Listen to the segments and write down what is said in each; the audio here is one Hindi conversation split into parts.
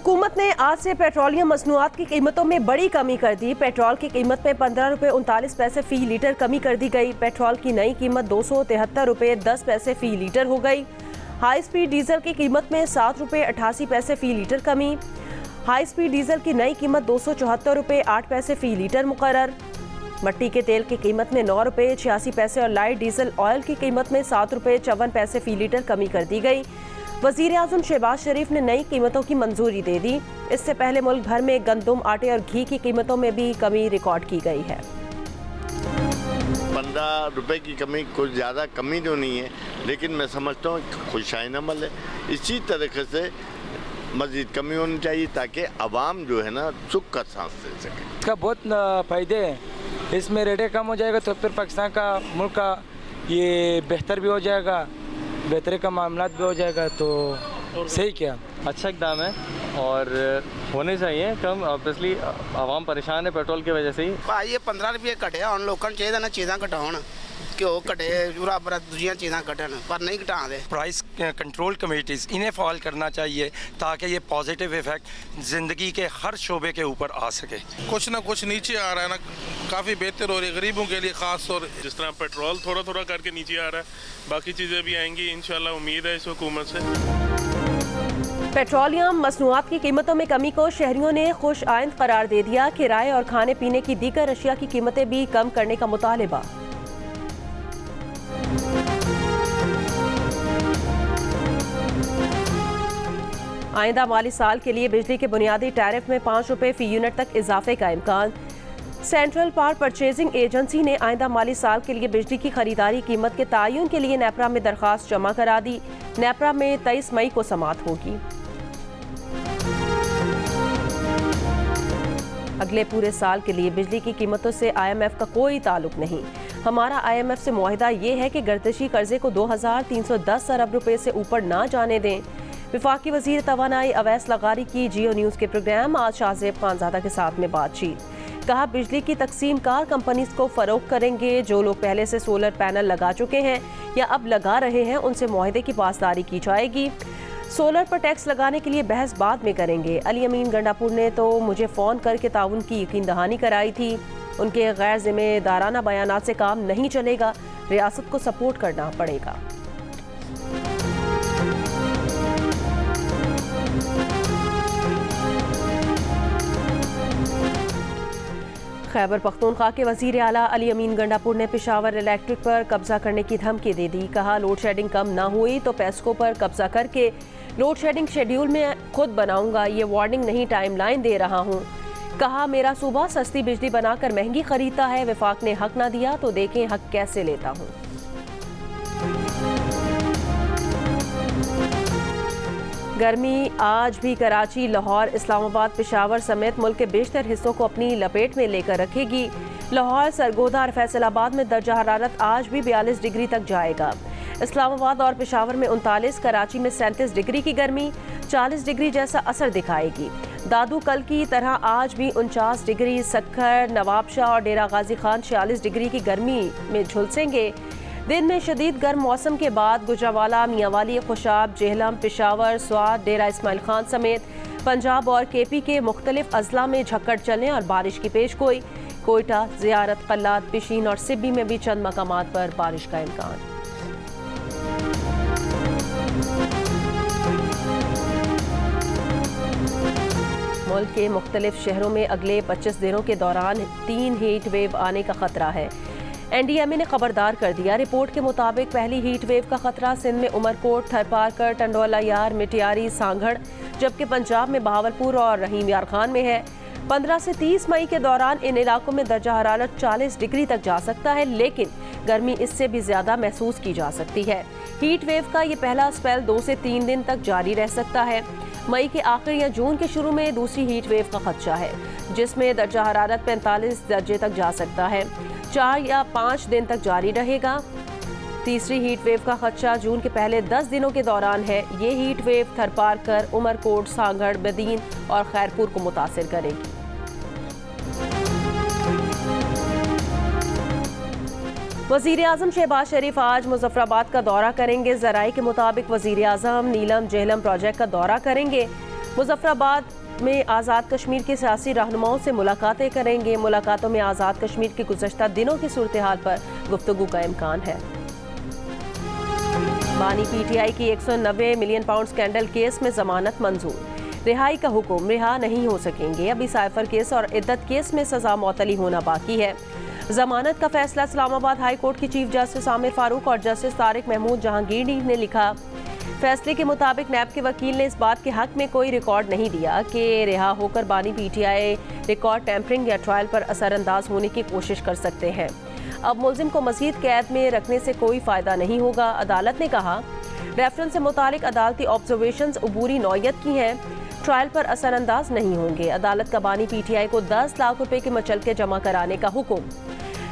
हुकूमत ने आज से पेट्रोलियम मसनूआत की कीमतों में बड़ी कमी कर दी। पेट्रोल की कीमत में 15 रुपये 39 पैसे फ़ी लीटर कमी कर दी गई। पेट्रोल की नई कीमत 273 रुपये 10 पैसे फ़ी लीटर हो गई। हाई स्पीड डीजल की कीमत में 7 रुपये 88 पैसे फ़ी लीटर कमी। हाई स्पीड डीजल की नई कीमत 274 रुपये 8 पैसे फ़ी लीटर मुकर्रर। मट्टी के तेल की कीमत में 9 रुपये 86 पैसे और लाइट डीजल ऑयल की कीमत में 7 रुपये 54 पैसे फ़ी लीटर कमी कर दी गई। वज़ीर आज़म शहबाज शरीफ ने नई कीमतों की मंजूरी दे दी। इससे पहले मुल्क भर में गंदम, आटे और घी की कीमतों में भी कमी रिकॉर्ड की गई है। 15 रुपए की कमी कुछ ज़्यादा कमी तो नहीं है, लेकिन मैं समझता हूँ खुशाइन अमल है। इसी तरीके से मज़ीद कमी होनी चाहिए ताकि आवाम जो है ना सुख का सांस ले सके। इसका बहुत फ़ायदे हैं, इसमें रेटें कम हो जाएगा तो फिर पाकिस्तान का मुल्क का ये बेहतर भी हो जाएगा, बेहतरी का मामला भी हो जाएगा। तो सही क्या अच्छा इकदाम है और होने चाहिए कम। ऑब्वियसली आवाम परेशान है पेट्रोल की वजह से ही। भाई ये 15 रुपये घटे हम लोगों को चाहिए ना चीज़ा घटाओ, घ्यो घटे बराबर दूसरी चीज़ा घटन पर नहीं घटा दे। प्राइस कंट्रोल कमेटीज़ इन्हें फ़ाल करना चाहिए ताकि ये पॉजिटिव इफ़ेक्ट ज़िंदगी के हर शोबे के ऊपर आ सके। कुछ ना कुछ नीचे आ रहा है ना, काफ़ी बेहतर हो रही है गरीबों के लिए ख़ास तौर। जिस तरह पेट्रोल थोड़ा थोड़ा करके नीचे आ रहा है, बाकी चीज़ें भी आएंगी इंशाल्लाह, उम्मीद है इस हुकूमत से। पेट्रोलियम मसनूआत की कीमतों में कमी को शहरियों ने खुश आइंद करार दे दिया। किराए और खाने पीने की दीगर अशिया की कीमतें भी कम करने का मुतालिबा। आइंदा माली साल के लिए बिजली के बुनियादी टैरिफ में 5 रुपये फ़ी यूनिट तक इजाफे का इम्कान। सेंट्रल पावर परचेजिंग एजेंसी ने आइंदा माली साल के लिए बिजली की खरीदारी कीमत के तयन के लिए नेपरा में दरख्वास्त जमा करा दी। नेपरा में 23 मई को समाअत होगी। अगले पूरे साल के लिए बिजली की कीमतों से IMF का कोई ताल्लुक नहीं। हमारा IMF से मुआहिदा ये है कि गर्दिशी कर्जे को 2310 अरब रुपए से ऊपर ना जाने दें। वफाकी वजीर तवानाई अवैस लगारी की जियो न्यूज़ के प्रोग्राम आज शाहजेब खानजादा के साथ में बातचीत। कहा बिजली की तकसीम कार कंपनीज को फरोख्त करेंगे। जो लोग पहले से सोलर पैनल लगा चुके हैं या अब लगा रहे हैं उनसे मुआहिदे की पासदारी की जाएगी। सोलर पर टैक्स लगाने के लिए बहस बाद में करेंगे। अली अमीन गंडापुर ने तो मुझे फ़ोन करके ताउन की यकीन दहानी कराई थी। उनके गैर जिम्मेदाराना बयानात से काम नहीं चलेगा, रियासत को सपोर्ट करना पड़ेगा। खैबर पख्तूनख्वा के वज़ीर आला अली अमीन गंडापुर ने पेशावर इलेक्ट्रिक पर कब्जा करने की धमकी दे दी। कहा लोड शेडिंग कम ना हुई तो पेस्को पर कब्जा करके लोड शेडिंग शेड्यूल में खुद बनाऊंगा। ये वार्निंग नहीं, टाइमलाइन दे रहा हूँ। कहा मेरा सूबा सस्ती बिजली बनाकर महंगी खरीदता है। वफाक ने हक ना दिया तो देखें हक कैसे लेता हूँ। गर्मी आज भी कराची, लाहौर, इस्लामाबाद, पेशावर समेत मुल्क के बेशतर हिस्सों को अपनी लपेट में लेकर रखेगी। लाहौर, सरगोदा और फैसलाबाद में दर्जा हरारत आज भी 42 डिग्री तक जाएगा। इस्लामाबाद और पेशावर में 39, कराची में 37 डिग्री की गर्मी 40 डिग्री जैसा असर दिखाएगी। दादू कल की तरह आज भी 49 डिग्री, सक्खर, नवाबशाह और डेरा गाजी खान 46 डिग्री की गर्मी में झुलसेंगे। दिन में शदीद गर्म मौसम के बाद गुजरावाला, मियांवाली, खुशाब, जेहलम, पेशावर, स्वात, डेरा इस्माइल खान समेत पंजाब और KP के मुख्तलिफ अजला में झक्कड़ चलने और बारिश की पेशगोई। कोयटा, ज़ियारत, कल्लात, पिशीन और सिब्बी में भी चंद मकामात पर बारिश का इम्कान। मुल्क के मुख्तलिफ शहरों में अगले 25 दिनों के दौरान 3 हीट वेव आने का खतरा है। NDMA ने खबरदार कर दिया। रिपोर्ट के मुताबिक पहली हीट वेव का खतरा सिंध में उमरकोट, थरपारकर, टंडोला यार, मिटियारी, सांगड़, जबकि पंजाब में बहावलपुर और रहीम यार खान में है। 15 से 30 मई के दौरान इन इलाकों में दर्जा हरारत 40 डिग्री तक जा सकता है, लेकिन गर्मी इससे भी ज्यादा महसूस की जा सकती है। हीट वेव का ये पहला स्पेल 2 से 3 दिन तक जारी रह सकता है। मई के आखिर या जून के शुरू में दूसरी हीट वेव का खदशा है, जिसमें दर्जा हरारत 45 दर्जे तक जा सकता है। 4 या 5 दिन तक जारी रहेगा। तीसरी हीट वेव का खदशा जून के पहले 10 दिनों के दौरान है। ये हीट वेव थरपारकर, उमरकोट, सांगड़, बदीन और खैरपुर को मुतासिर करेगी। वज़ीर आज़म शहबाज शरीफ आज मुजफ्फराबाद का दौरा करेंगे। ज़राए के मुताबिक वज़ीर आज़म नीलम जेहलम प्रोजेक्ट का दौरा करेंगे। मुजफ्फराबाद में आज़ाद कश्मीर के सियासी रहनुमाओं से मुलाकातें करेंगे। मुलाकातों में आज़ाद कश्मीर की गुज़श्ता दिनों की सूरत हाल पर गुफ्तगू का इम्कान है। बानी पीटीआई की 190 मिलियन पाउंड स्कैंडल केस में जमानत मंजूर, रिहाई का हुक्म, रिहा नहीं हो सकेंगे। अभी साइफर केस और इद्दत केस में सजा मुअत्तली होना बाकी है। जमानत का फैसला इस्लामाबाद हाई कोर्ट की चीफ जस्टिस आमिर फारूक और जस्टिस तारिक महमूद जहांगीरी ने लिखा। फैसले के मुताबिक नैब के वकील ने इस बात के हक में कोई रिकॉर्ड नहीं दिया कि रिहा होकर बानी पीटीआई रिकॉर्ड टैंपरिंग या ट्रायल पर असरअंदाज होने की कोशिश कर सकते हैं। अब मुलजिम को मजीद कैद में रखने से कोई फ़ायदा नहीं होगा। अदालत ने कहा, रेफरेंस से मुतालिक अदालती ऑब्जर्वेशंस अबूरी नौयत की हैं, ट्रायल पर असरअंदाज नहीं होंगे। अदालत का बानी पीटीआई को 10 लाख रुपए के मचलके जमा कराने का हुक्म।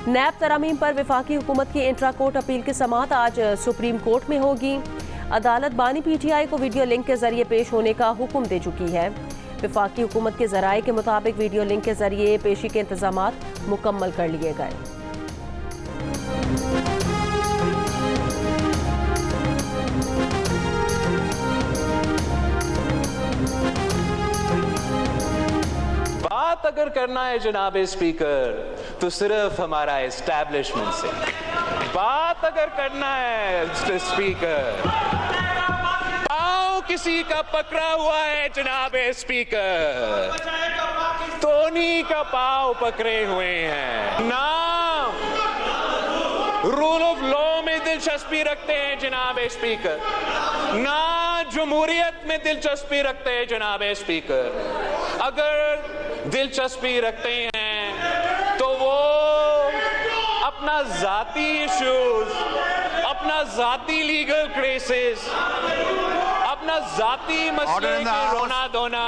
नैब तरामीम पर वफाकी हुकूमत की इंट्रा कोर्ट अपील की समाअत आज सुप्रीम कोर्ट में होगी। अदालत बानी पीटीआई को वीडियो लिंक के जरिए पेश होने का हुक्म दे चुकी है। वफाकी हुकूमत के जराये के मुताबिक वीडियो लिंक के जरिए पेशी के इंतजामात मुकम्मल कर लिए गए। बात अगर करना है जनाब स्पीकर तो सिर्फ हमारा एस्टैब्लिशमेंट से बात अगर करना है स्पीकर, पाँव किसी का पकड़ा हुआ है जनाब स्पीकर, टोनी का पाँव पकड़े हुए हैं ना, रूल ऑफ लॉ में दिलचस्पी रखते हैं जनाब स्पीकर, ना जमहूरियत में दिलचस्पी रखते हैं जनाब स्पीकर। अगर दिलचस्पी रखते हैं तो वो अपना जाती इश्यूज, अपना जाती लीगल केसेस, अपना जाती मसले के रोना धोना।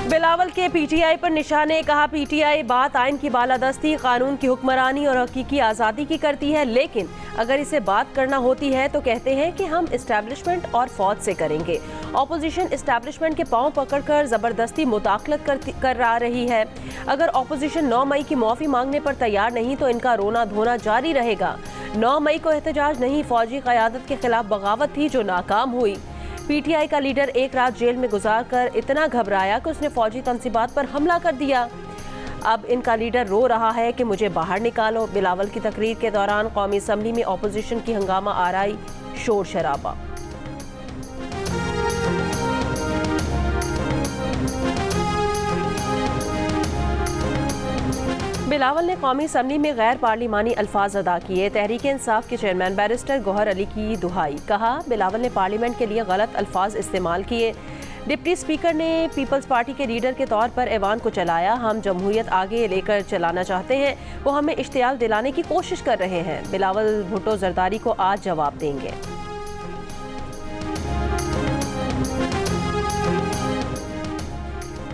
बिलावल के पीटीआई पर निशाने, कहा पीटीआई बात आइन की बालादस्ती, कानून की हुक्मरानी और हकीकी आज़ादी की करती है, लेकिन अगर इसे बात करना होती है तो कहते हैं कि हम इस्टेब्लिशमेंट और फौज से करेंगे। ऑपोजिशन इस्टेब्लिशमेंट के पांव पकड़कर ज़बरदस्ती मुदाखलत कर रही है। अगर ऑपोजिशन 9 मई की माफ़ी मांगने पर तैयार नहीं तो इनका रोना धोना जारी रहेगा। 9 मई को एहतजाज नहीं, फौजी क़यादत के खिलाफ बगावत थी जो नाकाम हुई। पीटीआई का लीडर एक रात जेल में गुजार कर इतना घबराया कि उसने फौजी तंसीबात पर हमला कर दिया। अब इनका लीडर रो रहा है कि मुझे बाहर निकालो। बिलावल की तकरीर के दौरान कौमी असम्बली में ऑपोजिशन की हंगामा आराई, शोर शराबा। बिलावल ने कौमी असम्बली में गैर पार्लिमानी अल्फाज अदा किए। तहरीक इंसाफ के चेयरमैन बैरिस्टर गौहर अली की दुहाई, कहा बिलावल ने पार्लियामेंट के लिए गलत अल्फाज इस्तेमाल किए। डिप्टी स्पीकर ने पीपल्स पार्टी के लीडर के तौर पर ऐवान को चलाया। हम जमहूरियत आगे लेकर चलाना चाहते हैं, वो हमें इश्तियाल दिलाने की कोशिश कर रहे हैं। बिलावल भुट्टो जरदारी को आज जवाब देंगे।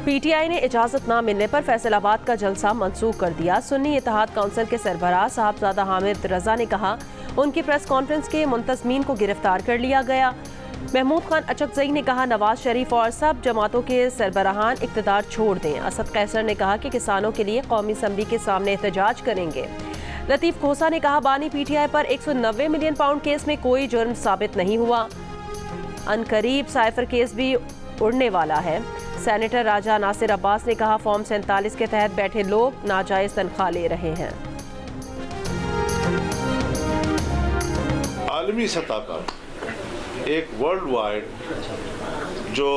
पीटीआई ने इजाज़त न मिलने पर फैसलाबाद का जलसा मनसूख कर दिया। सुन्नी इत्तेहाद काउंसिल के सरबराह साहबजादा हामिद रजा ने कहा उनकी प्रेस कॉन्फ्रेंस के मुंतज़मीन को गिरफ्तार कर लिया गया। महमूद खान अचकजई ने कहा नवाज शरीफ और सब जमातों के सरबराहान इक़्तिदार छोड़ दें। असद कैसर ने कहा कि किसानों के लिए कौमी असम्बली के सामने एहतजाज करेंगे। लतीफ़ खोसा ने कहा बानी पीटीआई पर 190 मिलियन पाउंड केस में कोई जुर्म साबित नहीं हुआ। अनकरीब साइफर केस भी उड़ने वाला है। सेनेटर राजा नासिर अब्बास ने कहा फॉर्म 47 के तहत बैठे लोग नाजायज तनख्वाह ले रहे हैं। आलमी सतह पर एक वर्ल्ड वाइड जो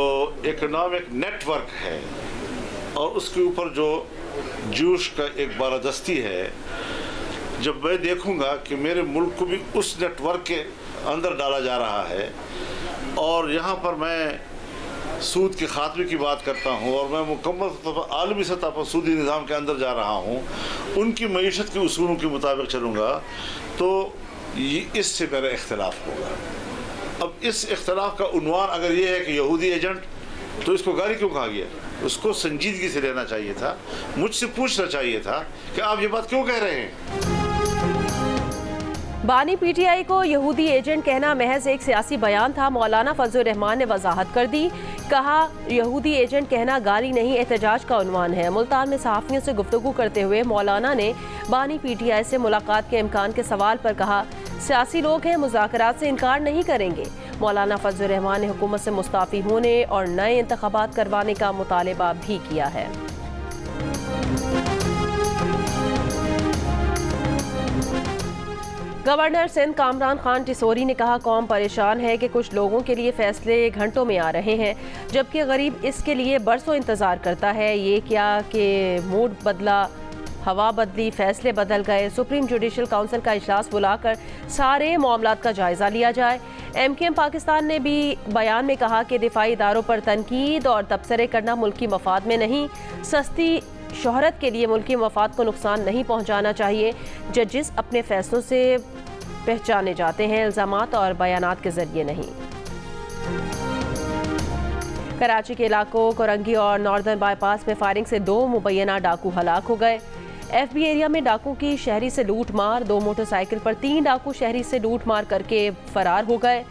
इकोनॉमिक नेटवर्क है और उसके ऊपर जो जूश का एक बालादस्ती है, जब मैं देखूंगा कि मेरे मुल्क को भी उस नेटवर्क के अंदर डाला जा रहा है और यहाँ पर मैं सूद के खात्मे की बात करता हूँ और मैं मुकम्मल आलमी सतह पर सूदी निज़ाम के अंदर जा रहा हूँ, उनकी मईशत के उसूलों के मुताबिक चलूँगा, तो इससे मेरा इख्तिलाफ होगा। अब इस इख्तिलाफ का उन्वान अगर ये है कि यहूदी एजेंट, तो इसको गाली क्यों कहा गया? उसको संजीदगी से लेना चाहिए था, मुझसे पूछना चाहिए था कि आप ये बात क्यों कह रहे हैं। बानी पीटीआई को यहूदी एजेंट कहना महज एक सियासी बयान था। मौलाना फजलुर रहमान ने वजाहत कर दी, कहा यहूदी एजेंट कहना गाली नहीं एहतजाज का उन्वान है। मुल्तान में सहाफ़ियों से गुफ्तगू करते हुए मौलाना ने बानी पीटीआई से मुलाकात के इम्कान के सवाल पर कहा, सियासी लोग हैं, मुज़ाकरात से इनकार नहीं करेंगे। मौलाना फजलुर रहमान ने हुकूमत से मुस्ताफ़ी होने और नए इंतखाबात करवाने का मुतालबा भी किया है। गवर्नर सिंध कामरान खान टिसोरी ने कहा, कौम परेशान है कि कुछ लोगों के लिए फैसले घंटों में आ रहे हैं जबकि गरीब इसके लिए बरसों इंतज़ार करता है। ये क्या कि मूड बदला, हवा बदली, फैसले बदल गए। सुप्रीम जुडिशल काउंसिल का इजलास बुलाकर सारे मामलात का जायज़ा लिया जाए। MKM पाकिस्तान ने भी बयान में कहा कि दिफाई इदारों पर तनकीद और तबसरे करना मुल्की मफाद में नहीं, सस्ती शोहरत के लिए मुल्की मफाद को नुकसान नहीं पहुंचाना चाहिए। जजेस अपने फैसलों से पहचाने जाते हैं, इल्ज़ामात और बयानात के जरिए नहीं। कराची के इलाकों कोरंगी और नॉर्दर्न बाईपास में फायरिंग से 2 मुबैना डाकू हलाक हो गए। FB एरिया में डाकू की शहरी से लूट मार, 2 मोटरसाइकिल पर 3 डाकू शहरी से लूट मार करके फरार हो गए।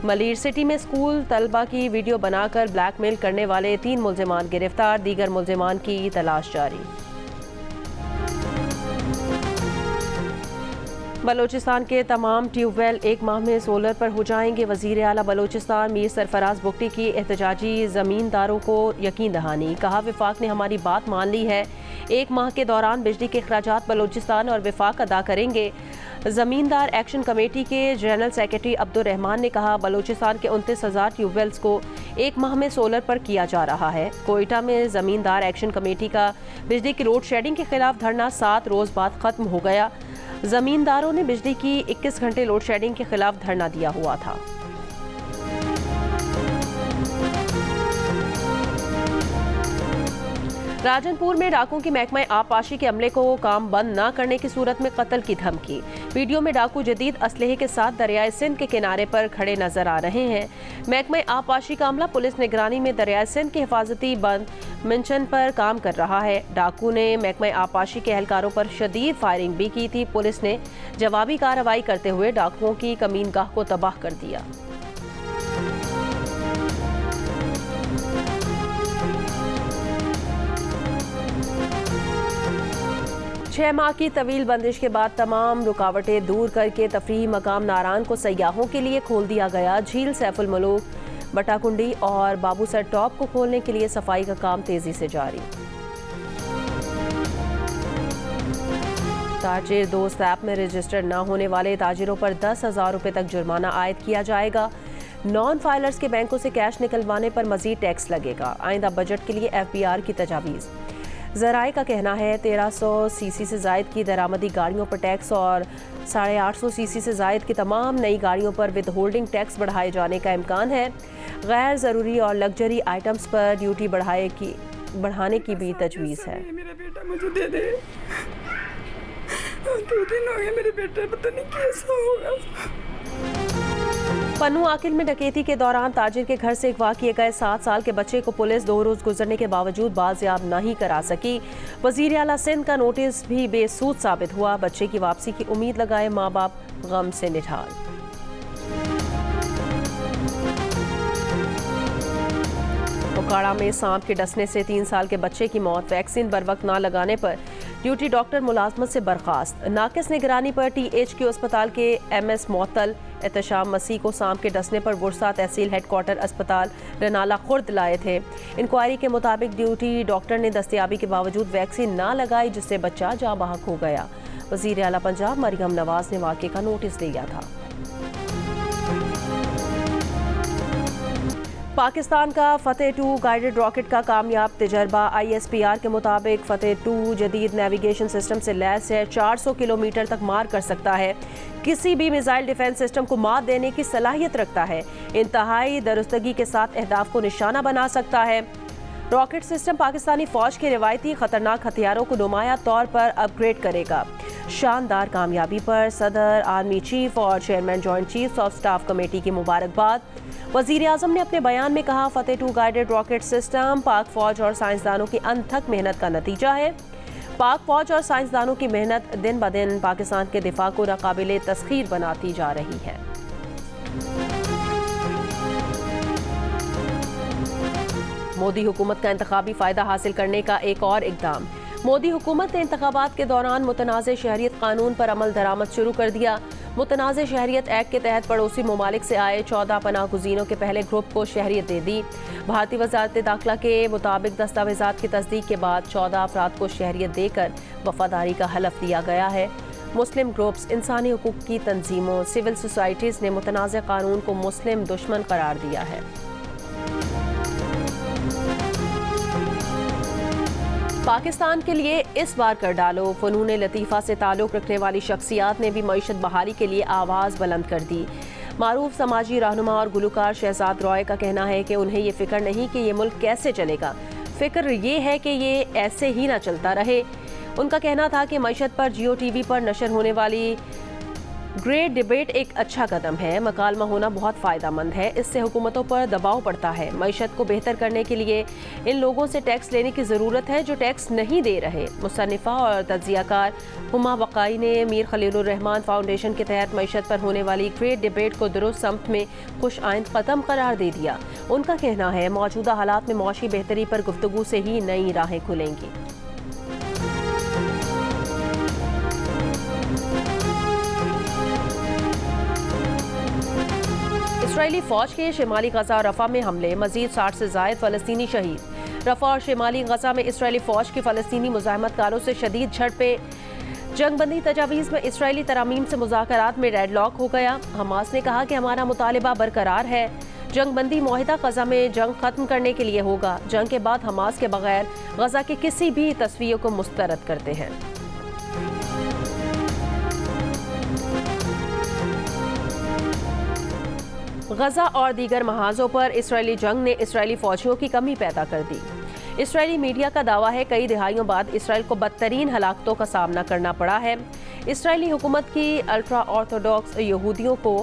मलीर सिटी में स्कूल तलबा की वीडियो बनाकर ब्लैकमेल करने वाले 3 मुल्जिमान गिरफ्तार, दीगर मुल्जिमान की तलाश जारी। बलोचिस्तान के तमाम ट्यूबवेल 1 माह में सोलर पर हो जाएंगे। वज़ीर आला बलोचिस्तान मीर सरफराज बुगटी की एहतजाजी ज़मींदारों को यकीन दहानी, कहा विफाक ने हमारी बात मान ली है। 1 माह के दौरान बिजली के अखराजात बलोचिस्तान और विफाक अदा करेंगे। ज़मींदार एक्शन कमेटी के जनरल सेक्रेटरी अब्दुल रहमान ने कहा, बलोचिस्तान के 29,000 ट्यूबवेल्स को 1 माह में सोलर पर किया जा रहा है। कोयटा में ज़मींदार एक्शन कमेटी का बिजली की लोड शेडिंग के खिलाफ धरना 7 रोज़ बाद ख़त्म हो गया। ज़मींदारों ने बिजली की 21 घंटे लोड शेडिंग के खिलाफ धरना दिया हुआ था। राजनपुर में डाकुओं की महकमा आबपाशी के अमले को काम बंद न करने की सूरत में कत्ल की धमकी। वीडियो में डाकू जदीद असलहे के साथ दरियाए सिंध के किनारे पर खड़े नजर आ रहे हैं। महकमा आबपाशी का अमला पुलिस निगरानी में दरियाए सिंध के हिफाजती बंद मिंचन पर काम कर रहा है। डाकू ने महकमा आबपाशी के एहलकारों पर शदीद फायरिंग भी की थी। पुलिस ने जवाबी कार्रवाई करते हुए डाकुओं की कमीनगाह को तबाह कर दिया। छह माह की तवील बंदिश के बाद तमाम रुकावटें दूर करके तफरीही मकाम नारान को सयाहों के लिए खोल दिया गया। झील सैफुल मलूक, बटाकुंडी और बाबूसर टॉप को खोलने के लिए सफाई का काम तेजी से जारी। ताजिर दोस्त ऐप में रजिस्टर न होने वाले ताजिरों पर 10,000 रुपये तक जुर्माना आयद किया जाएगा। नॉन फाइलर्स के बैंकों से कैश निकलवाने पर मजीद टैक्स लगेगा। आइंदा बजट के लिए FBR की तजावीज़। ज़राए का कहना है 1300 सीसी से ज़ायद की दरामदी गाड़ियों पर टैक्स और 850 सीसी से ज़ायद की तमाम नई गाड़ियों पर विद होल्डिंग टैक्स बढ़ाए जाने का इम्कान है। गैर ज़रूरी और लग्जरी आइटम्स पर ड्यूटी बढ़ाने की भी तजवीज़ है। मेरा बेटा मुझे दे दे, 2 दिन हो गए मेरे बेटे, पता नहीं कैसा होगा। पन्नू आकिल में डकैती के दौरान ताजिर के घर से अगवा किए गए 7 साल के बच्चे को पुलिस 2 रोज गुजरने के बावजूद बाजियाब नहीं करा सकी। वजीर आला सिंध का नोटिस भी बेसूद साबित हुआ। बच्चे की वापसी की उम्मीद लगाए माँ बाप गम से निढाल। ओकाड़ा में सांप के डसने से 3 साल के बच्चे की मौत। वैक्सीन बर वक्त ना लगाने पर ड्यूटी डॉक्टर मुलाजमत से बर्खास्त। नाकिस निगरानी पर THQ अस्पताल के MS मोअत्तल। एहतशाम मसीह को सांप के डसने पर बुरसा तहसील हेडक्वार्टर अस्पताल रनाला खुर्द लाए थे। इंक्वायरी के मुताबिक ड्यूटी डॉक्टर ने दस्तयाबी के बावजूद वैक्सीन ना लगाई, जिससे बच्चा जाँ बहक हो गया। वज़ीर आला पंजाब मरियम नवाज ने वाक़े का नोटिस लिया था। पाकिस्तान का फतेह 2 गाइडेड रॉकेट का कामयाब तजर्बा। ISPR के मुताबिक फतेह 2 जदीद नेविगेशन सिस्टम से लैस है, 400 किलोमीटर तक मार कर सकता है, किसी भी मिसाइल डिफेंस सिस्टम को मात देने की सलाहियत रखता है, इंतहाई दुरुस्तगी के साथ अहदाफ को निशाना बना सकता है। रॉकेट सिस्टम पाकिस्तानी फौज के रिवायती खतरनाक हथियारों को नुमाया तौर पर अपग्रेड करेगा। शानदार कामयाबी पर सदर, आर्मी चीफ और chairman joint chiefs of staff committee की मुबारकबाद। वज़ीर आज़म ने अपने बयान में कहा, फतेह 2 गाइडेड रॉकेट सिस्टम पाक फौज और साइंसदानों की अनथक मेहनत का नतीजा है। पाक फौज और साइंसदानों की मेहनत दिन ब दिन पाकिस्तान के दिफा को नाकाबिले तस्खीर बनाती जा रही है। मोदी हुकूमत का इंतखाबी फ़ायदा हासिल करने का एक और इक़दाम। मोदी हुकूमत ने इंतखाबात के दौरान मुतनाज़ शहरियत कानून पर अमल दरामद शुरू कर दिया। मुतनाज़ शहरियत एक्ट के तहत पड़ोसी ममालिक से आए 14 पनाह गुज़ीनों के पहले ग्रुप को शहरियत दे दी। भारतीय वज़ारत दाखिला के मुताबिक दस्तावेज़ात की तस्दीक के बाद 14 अफराद को शहरियत देकर वफादारी का हलफ दिया गया है। मुस्लिम ग्रुप्स, इंसानी हुकूक की तंजीमों, सिविल सोसाइटीज़ ने मुतनाज़ कानून को मुस्लिम दुश्मन करार दिया है। पाकिस्तान के लिए इस बार कर डालो। फ़नून लतीफ़ा से ताल्लुक़ रखने वाली शख्सियात ने भी मईशत बहाली के लिए आवाज़ बुलंद कर दी। मारूफ समाजी रहनुमा और गुलकार शहजाद रॉय का कहना है कि उन्हें ये फ़िक्र नहीं कि ये मुल्क कैसे चलेगा, फ़िक्र ये है कि ये ऐसे ही ना चलता रहे। उनका कहना था कि मईशत पर जियो टीवी पर नशर होने वाली ग्रेट डिबेट एक अच्छा कदम है। मकालमा होना बहुत फ़ायदेमंद है, इससे हुकूमतों पर दबाव पड़ता है। मईशत को बेहतर करने के लिए इन लोगों से टैक्स लेने की ज़रूरत है जो टैक्स नहीं दे रहे। मुसन्निफ़ा और तज्ज़ियाकार हुमा बक़ाई ने मीर खलीलुर रहमान फाउंडेशन के तहत मईशत पर होने वाली ग्रेट डिबेट को दुरुस्त समत में खुश आइंद क़दम करार दे दिया। उनका कहना है मौजूदा हालात में मौशी बेहतरी पर गुफ्तगू से ही नई राहें खुलेंगी। इसराइली फ़ौज के शिमाली गजा और रफ़ा में हमले, मज़ीद 60 से ज़ायद फ़लस्तीनी शहीद। रफ़ा और शिमाली गजा में इसराइली फ़ौज की फ़लस्तीनी मुज़ाहमतकारों से शदीद झड़पें। जंगबंदी तजावीज़ में इसराइली तरामीम से मुज़ाकरात में डेडलॉक हो गया। हमास ने कहा कि हमारा मुतालिबा बरकरार है। जंगबंदी मुआहिदा गजा में जंग ख़त्म करने के लिए होगा। जंग के बाद हमास के बगैर गजा के किसी भी तस्वीर को मुस्तरद करते हैं। गजा और दीगर महाजों पर इसराइली जंग ने इसराइली फ़ौजियों की कमी पैदा कर दी। इसराइली मीडिया का दावा है कई दिहाइयों बाद इसराइल को बदतरीन हलाकतों का सामना करना पड़ा है। इसराइली हुकूमत की अल्ट्रा ऑर्थोडॉक्स यहूदियों को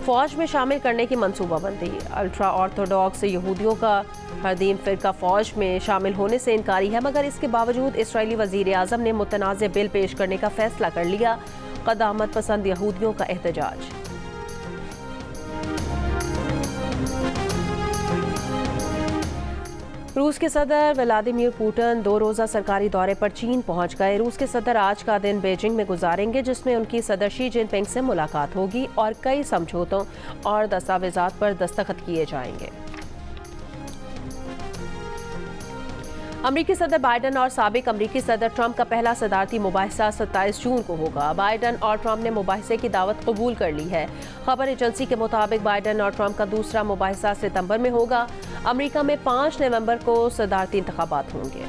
फ़ौज में शामिल करने की मनसूबाबंदी। अल्ट्रा ऑर्थोडॉक्स यहूदियों का हरदीम फ़िरका फ़ौज में शामिल होने से इनकारी है, मगर इसके बावजूद इसराइली वज़ीर आज़म ने मुतनाज़ बिल पेश करने का फ़ैसला कर लिया। क़दामत पसंद यहूदियों का एहतजाज। रूस के सदर व्लादिमीर पुतिन 2 रोज़ा सरकारी दौरे पर चीन पहुंच गए। रूस के सदर आज का दिन बीजिंग में गुजारेंगे, जिसमें उनकी सदर शी जिनपिंग से मुलाकात होगी और कई समझौतों और दस्तावेज़ात पर दस्तखत किए जाएंगे। अमरीकी सदर बाइडन और साबिक अमरीकी सदर ट्रंप का पहला सदारती मुबाहिसा 27 जून को होगा। बाइडन और ट्रंप ने मुबाहिसे की दावत कबूल कर ली है। खबर एजेंसी के मुताबिक बाइडन और ट्रंप का दूसरा मुबाहिसा सितंबर में होगा। अमरीका में 5 नवंबर को सदारती इंतखाबात होंगे।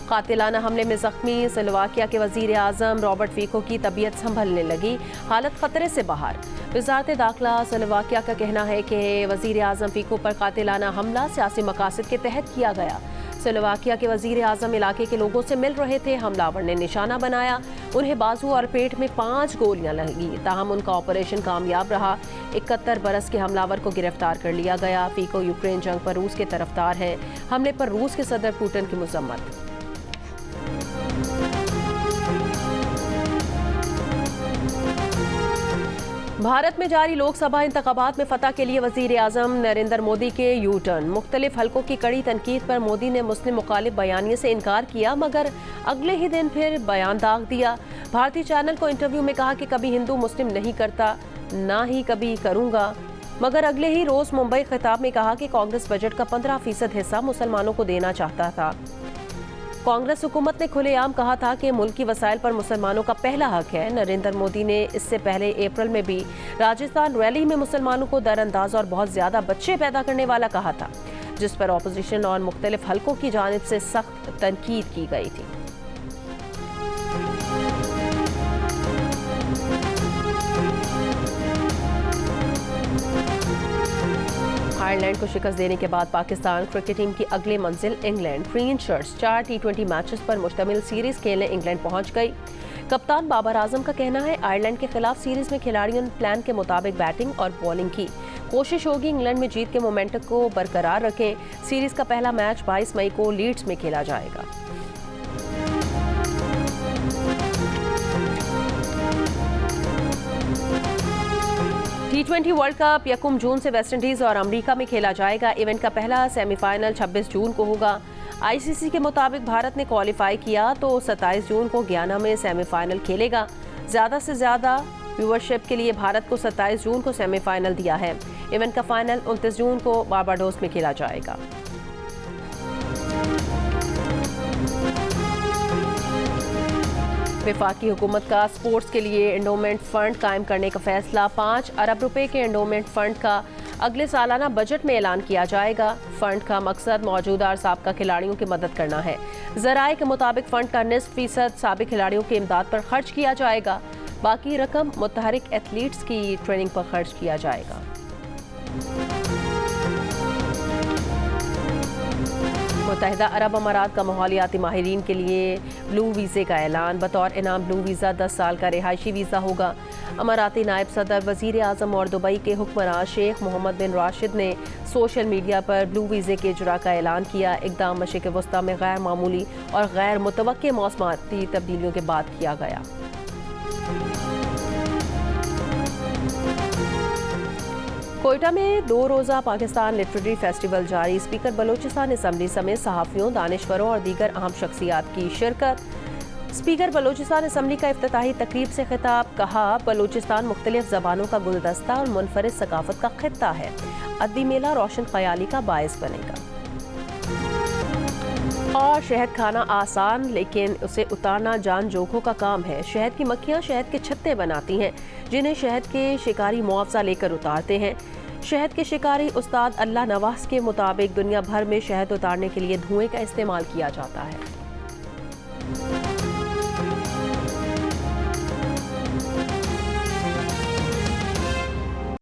कातिलाना हमले में जख्मी स्लोवाकिया के वजीर आज़म रॉबर्ट फीको की तबीयत संभलने लगी, हालत खतरे से बाहर। वजारत दाखिला स्लोवाकिया का कहना है कि वजीर आज़म फीको पर कातिलाना हमला सियासी मकासद के तहत किया गया। स्लोवाकिया के वजीर आज़म इलाके के लोगों से मिल रहे थे। हमलावर ने निशाना बनाया, उन्हें बाजू और पेट में 5 गोलियां लगी, ताहम उनका ऑपरेशन कामयाब रहा। 71 बरस के हमलावर को गिरफ्तार कर लिया गया। फीको यूक्रेन जंग पर रूस के तरफदार है। हमले पर रूस के सदर पुतिन की मजम्मत। भारत में जारी लोकसभा इंतखाबात में फतह के लिए वजीर आज़म नरेंद्र मोदी के यू टर्न। मुख्तलिफ हलकों की कड़ी तनकीद पर मोदी ने मुस्लिम मुखालिफ बयानिए से इनकार किया, मगर अगले ही दिन फिर बयान दाग दिया। भारतीय चैनल को इंटरव्यू में कहा कि कभी हिंदू मुस्लिम नहीं करता, ना ही कभी करूँगा, मगर अगले ही रोज़ मुंबई खिताब में कहा कि कांग्रेस बजट का 15% हिस्सा मुसलमानों को देना चाहता था। कांग्रेस हुकूमत ने खुलेआम कहा था कि मुल्की वसाइल पर मुसलमानों का पहला हक है। नरेंद्र मोदी ने इससे पहले अप्रैल में भी राजस्थान रैली में मुसलमानों को दरअंदाज और बहुत ज़्यादा बच्चे पैदा करने वाला कहा था, जिस पर अपोजिशन और मुख्तलिफ हलकों की जानिब से सख्त तनकीद की गई थी। आयरलैंड को शिकस्त देने के बाद पाकिस्तान क्रिकेट टीम की अगली मंजिल England. Green shirts 4 T20 matches पर मुश्तमिल सीरीज खेलने इंग्लैंड पहुंच गई। कप्तान बाबर आजम का कहना है आयरलैंड के खिलाफ सीरीज में खिलाड़ियों ने प्लान के मुताबिक बैटिंग और बॉलिंग की, कोशिश होगी इंग्लैंड में जीत के मोमेंटम को बरकरार रखें। सीरीज का पहला मैच 22 मई को लीड्स में खेला जाएगा। T20 वर्ल्ड कप 1 जून से वेस्टइंडीज और अमेरिका में खेला जाएगा। इवेंट का पहला सेमीफाइनल 26 जून को होगा। आईसीसी के मुताबिक भारत ने क्वालिफाई किया तो 27 जून को गयाना में सेमीफाइनल खेलेगा। ज़्यादा से ज़्यादा व्यूअरशिप के लिए भारत को 27 जून को सेमीफाइनल दिया है। इवेंट का फाइनल 29 जून को बारबाडोस में खेला जाएगा। वफाकी हुकूमत का स्पोर्ट्स के लिए एंडोमेंट फंड कायम करने का फैसला। 5 अरब रुपए के एंडोमेंट फंड का अगले सालाना बजट में ऐलान किया जाएगा। फंड का मकसद मौजूदा और साबका खिलाड़ियों की मदद करना है। ज़राए के मुताबिक फंड का 90% साबिक खिलाड़ियों की इमदाद पर खर्च किया जाएगा। बाकी रकम मुतहरिक एथलीट्स की ट्रेनिंग पर खर्च किया जाएगा। मुत्तहिदा अरब अमारात का माहौलियाती माहिरीन के लिए ब्लू वीज़े का ऐलान। बतौर इनाम ब्लू वीज़ा 10 साल का रिहायशी वीज़ा होगा। अमाराती नायब सदर, वज़ीर आज़म और दुबई के हुक्मरान शेख मोहम्मद बिन राशिद ने सोशल मीडिया पर ब्लू वीज़े के इजरा का ऐलान किया। इक़दाम मशरिक़ वस्ता में गैर मामूली और गैर मुतवक्के मौसमाती तब्दीलियों के बाद किया गया। कोयटा में 2 रोज़ा पाकिस्तान लिटरेरी फेस्टिवल जारी। स्पीकर बलोचिस्तान असम्बली समेत सहाफ़ियों, दानिश्वरों और दीगर अहम शख्सियात की शिरकत। स्पीकर बलोचिस्तान असम्बली का इफ्तिताही तकरीब से खिताब। कहा, बलोचिस्तान मुख्तलिफ ज़बानों का गुलदस्ता और मुनफरिद सकाफत का खित्ता है। अदबी मेला रोशन ख्याली का बायस बनेगा। और शहद खाना आसान लेकिन उसे उतारना जान जोखों का काम है। शहद की मक्खियाँ शहद के छत्ते बनाती हैं जिन्हें शहद के शिकारी मुआवजा लेकर उतारते हैं। शहद के शिकारी उस्ताद अल्लाह नवाज के मुताबिक दुनिया भर में शहद उतारने के लिए धुएं का इस्तेमाल किया जाता है।